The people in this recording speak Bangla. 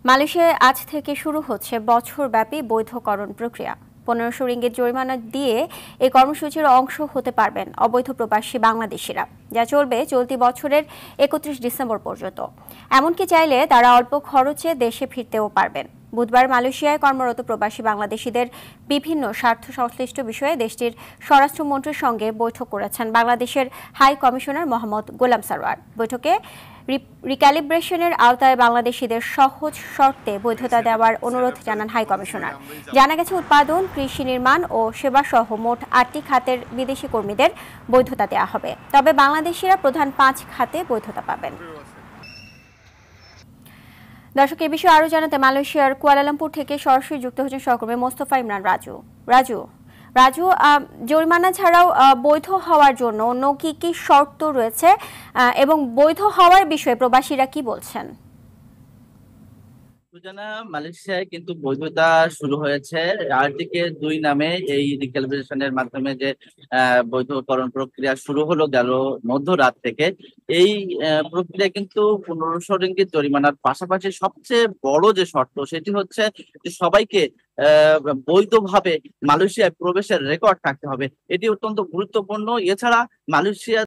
মালয়েশিয়ায় আজ থেকে শুরু হচ্ছে বছরব্যাপী বৈধকরণ প্রক্রিয়া। 1500 রিঙ্গিত জরিমানা দিয়ে এই কর্মসূচির অংশ হতে পারবেন অবৈধ প্রবাসী বাংলাদেশিরা, যা চলবে চলতি বছরের 31 ডিসেম্বর পর্যন্ত। এমনকি চাইলে তারা অল্প খরচে দেশে ফিরতেও পারবেন। বুধবার মালয়েশিয়ায় কর্মরত প্রবাসী বাংলাদেশিদের বিভিন্ন স্বার্থ সংশ্লিষ্ট বিষয়ে দেশটির স্বরাষ্ট্রমন্ত্রীর সঙ্গে বৈঠক করেছেন বাংলাদেশের হাই কমিশনার মোহাম্মদ গোলাম সারওয়ার। বৈঠকে রিক্যালিব্রেশনের আওতায় বাংলাদেশিদের সহজ শর্তে বৈধতা দেওয়ার অনুরোধ জানান হাই কমিশনার। জানা গেছে, উৎপাদন, কৃষি, নির্মাণ ও সেবাসহ মোট 8টি খাতের বিদেশি কর্মীদের বৈধতা দেওয়া হবে। তবে বাংলাদেশিরা প্রধান 5 খাতে বৈধতা পাবেন। দর্শক, এই বিষয়ে আরো জানাতে মালয়েশিয়ার কুয়ালালামপুর থেকে সরাসরি যুক্ত হচ্ছেন সহকর্মী মোস্তফা ইমরান রাজু। জরিমানা ছাড়াও বৈধ হওয়ার জন্য অন্য কি কি শর্ত রয়েছে এবং বৈধ হওয়ার বিষয়ে প্রবাসীরা কি বলছেন? মালয়েশিয়ায় কিন্তু বৈধতা শুরু হয়েছে আর্টিকেল 2 নামে এই রিক্যালিব্রেশনের মাধ্যমে যে বৈধকরণ প্রক্রিয়া শুরু হলো গেল মধ্যরাত থেকে। এই প্রক্রিয়া কিন্তু 1500 রিঙ্গিত জরিমানার পাশাপাশি সবচেয়ে বড় যে শর্ত সেটি হচ্ছে যে সবাইকে বৈধভাবে মালয়েশিয়ায় প্রবেশের রেকর্ড থাকতে হবে। এটি অত্যন্ত গুরুত্বপূর্ণ। এছাড়া মালয়েশিয়া